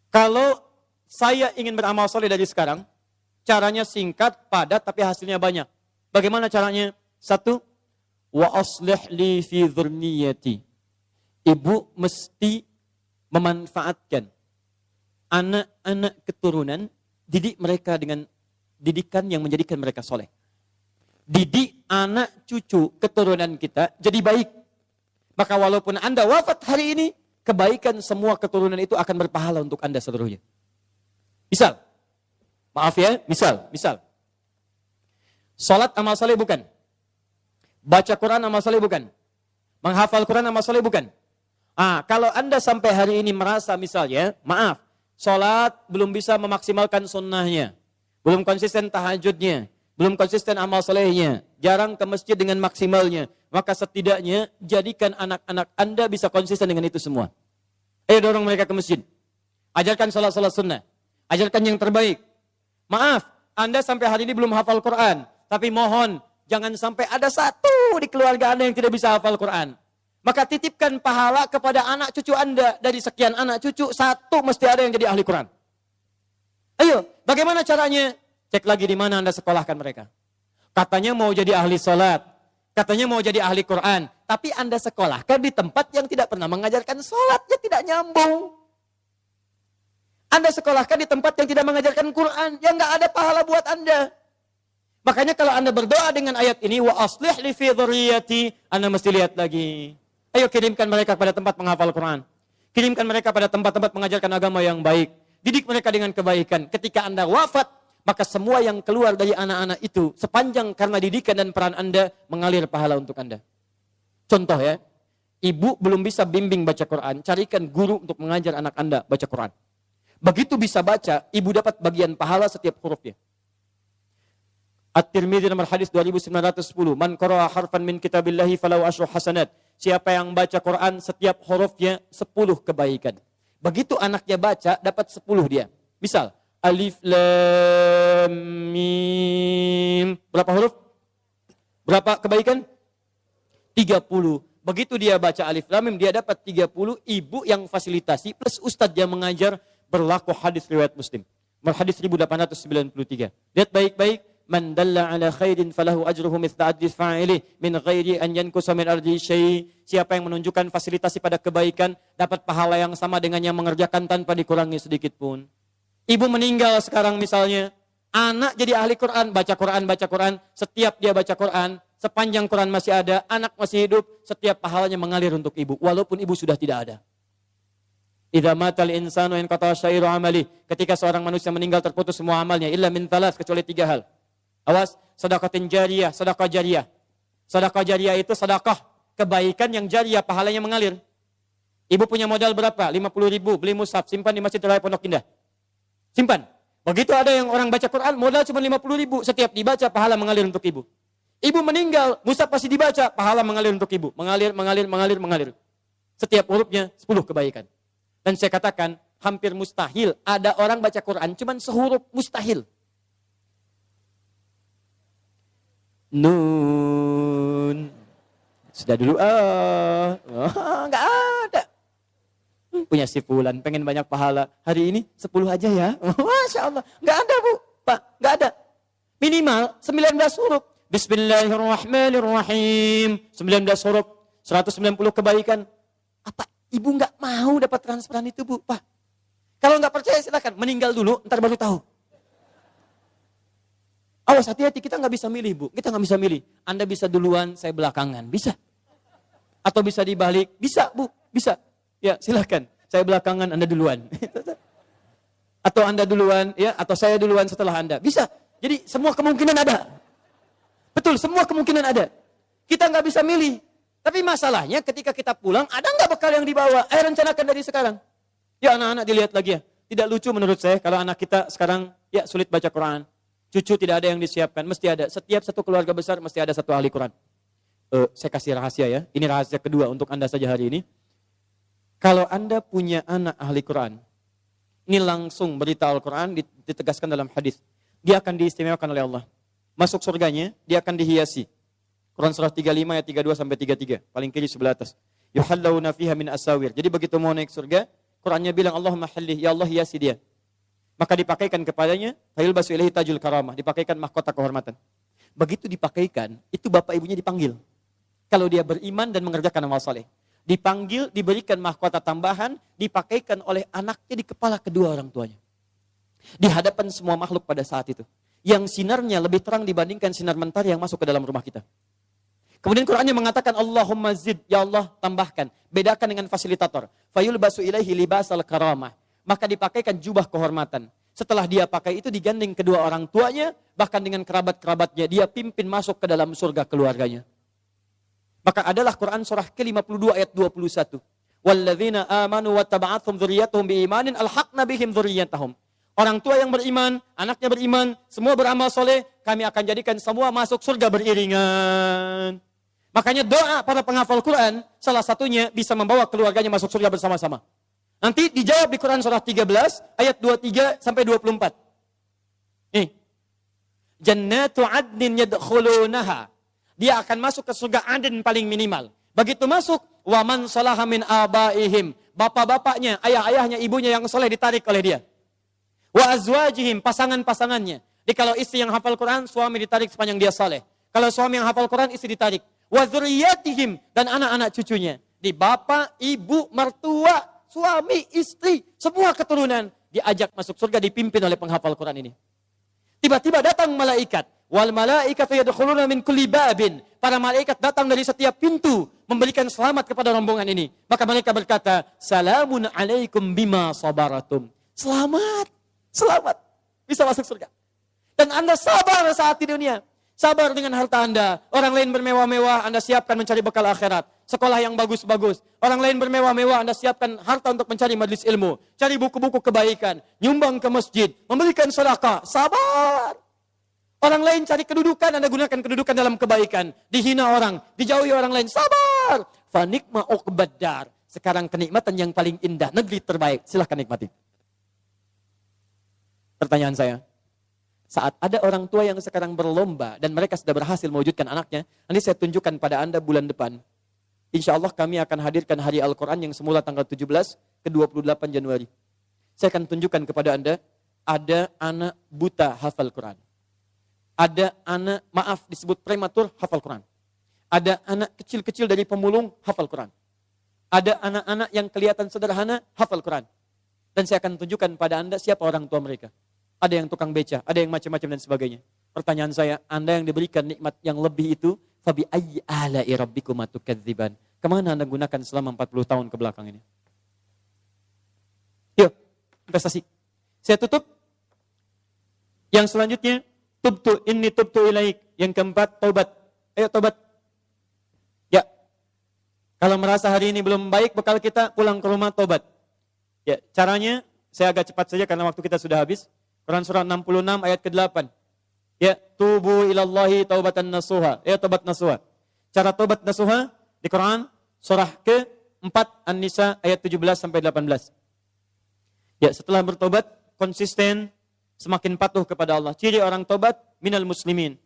Kalau saya ingin beramal soleh dari sekarang, caranya singkat, padat, tapi hasilnya banyak. Bagaimana caranya? 1, wa aslih li fi dzurniyyati. Ibu mesti memanfaatkan anak-anak keturunan, didik mereka dengan didikan yang menjadikan mereka soleh. Didik anak cucu keturunan kita jadi baik. Maka walaupun Anda wafat hari ini, kebaikan semua keturunan itu akan berpahala untuk Anda seluruhnya. Misal, maaf ya, misal. Salat amal saleh bukan? Baca Quran amal saleh bukan? Menghafal Quran amal saleh bukan? Kalau Anda sampai hari ini merasa misalnya, maaf, salat belum bisa memaksimalkan sunnahnya, belum konsisten tahajudnya, belum konsisten amal solehnya, jarang ke masjid dengan maksimalnya, maka setidaknya jadikan anak-anak Anda bisa konsisten dengan itu semua. Ayo dorong mereka ke masjid. Ajarkan salat-salat sunnah. Ajarkan yang terbaik. Maaf, Anda sampai hari ini belum hafal Quran, tapi mohon jangan sampai ada satu di keluarga Anda yang tidak bisa hafal Quran. Maka titipkan pahala kepada anak cucu Anda. Dari sekian anak cucu, satu mesti ada yang jadi ahli Quran. Ayo, bagaimana caranya? Cek lagi di mana Anda sekolahkan mereka. Katanya mau jadi ahli salat, katanya mau jadi ahli Quran, tapi Anda sekolahkan di tempat yang tidak pernah mengajarkan salat, ya tidak nyambung. Anda sekolahkan di tempat yang tidak mengajarkan Quran, yang nggak ada pahala buat Anda. Makanya kalau Anda berdoa dengan ayat ini, wa aslih li fi dzurriyyati, Anda mesti lihat lagi. Ayo kirimkan mereka pada tempat menghafal Quran. Kirimkan mereka pada tempat-tempat mengajarkan agama yang baik. Didik mereka dengan kebaikan. Ketika Anda wafat, maka semua yang keluar dari anak-anak itu, sepanjang karena didikan dan peran Anda, mengalir pahala untuk Anda. Contoh ya, ibu belum bisa bimbing baca Quran, carikan guru untuk mengajar anak Anda baca Quran. Begitu bisa baca, ibu dapat bagian pahala setiap hurufnya. At-Tirmidzi nomor hadis 2910, man qara'a harfan min kitabillahi falahu asyru hasanat. Siapa yang baca Quran setiap hurufnya 10 kebaikan. Begitu anaknya baca, dapat 10 dia. Misal, alif lam mim. Berapa huruf? Berapa kebaikan? 30. Begitu dia baca alif lam mim, dia dapat 30. Ibu yang fasilitasi plus ustadz yang mengajar, berlaku hadis riwayat Muslim. Hadis 1893. Lihat baik-baik. Man dalla ala khairin falahu ajruhu mithla ajri fa'ilih min ghairi an yankusa min ardi syai'. Siapa yang menunjukkan fasilitasi pada kebaikan dapat pahala yang sama dengan yang mengerjakan tanpa dikurangi sedikit pun. Ibu meninggal sekarang misalnya, anak jadi ahli Quran, baca Quran, setiap dia baca Quran, sepanjang Quran masih ada, anak masih hidup, setiap pahalanya mengalir untuk ibu walaupun ibu sudah tidak ada. Idza matal insanu inqata syairu amali. Ketika seorang manusia meninggal terputus semua amalnya illa min thalas, kecuali 3 hal. Awas, sedekah jariyah, sedekah jariyah. Sedekah jariyah itu sedekah kebaikan yang jariyah, pahalanya mengalir. Ibu punya modal berapa? 50.000, beli mushaf, simpan di Masjid Raya Pondok Indah. Simpan. Begitu ada yang orang baca Quran, modal cuma 50.000, setiap dibaca pahala mengalir untuk ibu. Ibu meninggal, mushaf pasti dibaca, pahala mengalir untuk ibu. Mengalir. Setiap hurufnya 10 kebaikan. Dan saya katakan, hampir mustahil ada orang baca Quran cuma sehuruf, mustahil. Nun. Sudah dulu, enggak ada. Punya si Fulan, pengen banyak pahala. Hari ini 10 aja ya. Masya Allah. Enggak ada bu, Pak. Enggak ada. Minimal 19 huruf. Bismillahirrahmanirrahim. 19 huruf. 190 kebaikan. Apa ibu enggak mau dapat transferan itu bu, Pak? Kalau enggak percaya silakan. Meninggal dulu, ntar baru tahu. Awas, hati-hati, kita nggak bisa milih bu, kita nggak bisa milih. Anda bisa duluan, saya belakangan, bisa. Atau bisa dibalik, bisa bu, bisa. Ya silakan, saya belakangan, Anda duluan. Atau Anda duluan, ya, atau saya duluan setelah Anda, bisa. Jadi semua kemungkinan ada. Betul, semua kemungkinan ada. Kita nggak bisa milih. Tapi masalahnya ketika kita pulang, ada nggak bekal yang dibawa? Rencanakan dari sekarang. Ya anak-anak dilihat lagi ya. Tidak lucu menurut saya kalau anak kita sekarang ya sulit baca Quran. Cucu tidak ada yang disiapkan, mesti ada. Setiap satu keluarga besar mesti ada satu ahli Quran. Saya kasih rahasia ya, ini rahasia kedua untuk Anda saja hari ini. Kalau Anda punya anak ahli Quran, ini langsung berita Al-Quran ditegaskan dalam hadis. Dia akan diistimewakan oleh Allah. Masuk surganya, dia akan dihiasi. Quran surah 35 ayat 32 sampai 33, paling kiri sebelah atas. Yuhallawna fiha min asawir. Jadi begitu mau naik surga, Qurannya bilang Allahumma halih, ya Allah hiasi dia. Maka dipakaikan kepadanya, fayulbasu ilaihi tajul karamah, dipakaikan mahkota kehormatan. Begitu dipakaikan, itu bapak ibunya dipanggil. Kalau dia beriman dan mengerjakan amal saleh. Dipanggil, diberikan mahkota tambahan, dipakaikan oleh anaknya di kepala kedua orang tuanya. Di hadapan semua makhluk pada saat itu. Yang sinarnya lebih terang dibandingkan sinar mentari yang masuk ke dalam rumah kita. Kemudian Qurannya mengatakan Allahumma zid, ya Allah tambahkan. Bedakan dengan fasilitator. Fayulbasu ilaihi libasal karamah. Maka dipakaikan jubah kehormatan. Setelah dia pakai itu digandeng kedua orang tuanya, bahkan dengan kerabat-kerabatnya, dia pimpin masuk ke dalam surga keluarganya. Maka adalah Quran surah ke-52 ayat 21. Walladzina amanu wattaba'athum dzurriyyatuhum biimanin alhaqna bihim dzurriyyatahum. Orang tua yang beriman, anaknya beriman, semua beramal soleh, kami akan jadikan semua masuk surga beriringan. Makanya doa para penghafal Quran, salah satunya bisa membawa keluarganya masuk surga bersama-sama. Nanti dijawab di Quran surah 13 ayat 23 sampai 24. Nih. Jannatu adnin yadkhulunaha. Dia akan masuk ke surga Aden paling minimal. Begitu masuk, wa man salaha min abaihim. Bapak-bapaknya, ayah-ayahnya, ibunya yang soleh ditarik oleh dia. Wa azwajihim, pasangan-pasangannya. Jadi kalau istri yang hafal Quran, suami ditarik sepanjang dia soleh. Kalau suami yang hafal Quran, istri ditarik. Wa dzurriyyatihim, dan anak-anak cucunya. Di bapak, ibu, mertua, suami, istri, semua keturunan diajak masuk surga dipimpin oleh penghafal Quran ini. Tiba-tiba datang malaikat. Wal malaikatu yadkhuluna min kulli babin. Para malaikat datang dari setiap pintu memberikan selamat kepada rombongan ini. Maka mereka berkata, "Salamun alaikum bima sabaratum." Selamat, selamat bisa masuk surga. Dan Anda sabar saat di dunia. Sabar dengan harta Anda. Orang lain bermewah-mewah, Anda siapkan mencari bekal akhirat. Sekolah yang bagus-bagus. Orang lain bermewah-mewah, Anda siapkan harta untuk mencari majelis ilmu. Cari buku-buku kebaikan. Nyumbang ke masjid. Memberikan sedekah. Sabar. Orang lain cari kedudukan, Anda gunakan kedudukan dalam kebaikan. Dihina orang, dijauhi orang lain. Sabar. Fanikma uqbaddar. Sekarang kenikmatan yang paling indah. Negeri terbaik. Silahkan nikmati. Pertanyaan saya. Saat ada orang tua yang sekarang berlomba dan mereka sudah berhasil mewujudkan anaknya, nanti saya tunjukkan pada Anda bulan depan. Insya Allah kami akan hadirkan hari Al-Quran yang semula tanggal 17 ke 28 Januari. Saya akan tunjukkan kepada Anda, ada anak buta hafal Quran. Ada anak, maaf disebut prematur hafal Quran. Ada anak kecil-kecil dari pemulung hafal Quran. Ada anak-anak yang kelihatan sederhana hafal Quran. Dan saya akan tunjukkan pada Anda siapa orang tua mereka. Ada yang tukang beca, ada yang macam-macam dan sebagainya. Pertanyaan saya, Anda yang diberikan nikmat yang lebih itu, fabi ayyi ala'i rabbikuma tukadziban. Kemana Anda gunakan selama 40 tahun ke belakang ini? Yuk, investasi. Saya tutup. Yang selanjutnya, tubtu inni tubtu ilaik. Yang keempat, taubat. Ayo taubat. Ya. Kalau merasa hari ini belum baik, bekal kita pulang ke rumah taubat. Ya, caranya saya agak cepat saja karena waktu kita sudah habis. Quran surah 66 ayat ke-8. Ya, tubu ilallahi taubatan nasuha. Ya, taubat nasuha. Cara taubat nasuha di Quran surah ke-4 An-Nisa ayat 17 sampai 18. Ya, setelah bertobat konsisten, semakin patuh kepada Allah. Ciri orang tobat minal muslimin.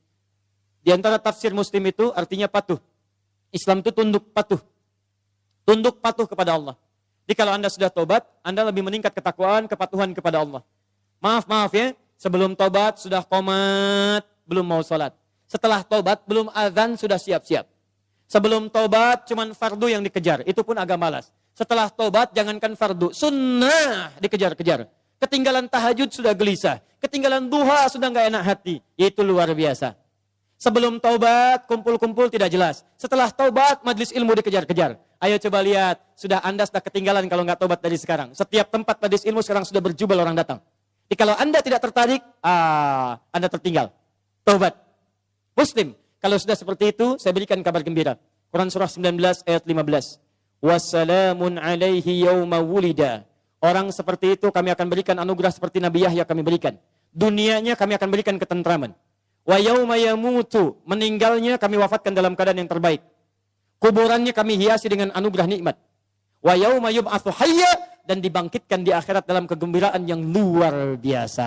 Di antara tafsir muslim itu artinya patuh. Islam itu tunduk patuh. Tunduk patuh kepada Allah. Jadi kalau Anda sudah tobat, Anda lebih meningkat ketakwaan, kepatuhan kepada Allah. Maaf ya, sebelum tobat sudah qomat, belum mau sholat. Setelah tobat belum azan sudah siap-siap. Sebelum tobat cuman fardu yang dikejar, itu pun agak malas. Setelah tobat jangankan fardu, sunnah dikejar-kejar. Ketinggalan tahajud sudah gelisah, ketinggalan duha sudah nggak enak hati. Itu luar biasa. Sebelum taubat kumpul-kumpul tidak jelas. Setelah taubat majlis ilmu dikejar-kejar. Ayo coba lihat, Anda sudah ketinggalan kalau nggak taubat dari sekarang. Setiap tempat majlis ilmu sekarang sudah berjubel orang datang. Jadi kalau Anda tidak tertarik, Anda tertinggal. Taubat. Muslim, kalau sudah seperti itu, saya berikan kabar gembira. Quran surah 19 ayat 15. Wassalamun alaihi yawma wulida. Orang seperti itu kami akan berikan anugerah seperti Nabi Yahya kami berikan. Dunianya kami akan berikan ketentraman. Wa yawma yamutu. Meninggalnya kami wafatkan dalam keadaan yang terbaik. Kuburannya kami hiasi dengan anugerah nikmat. Wa yawma yub'atsu hayya. Dan dibangkitkan di akhirat dalam kegembiraan yang luar biasa.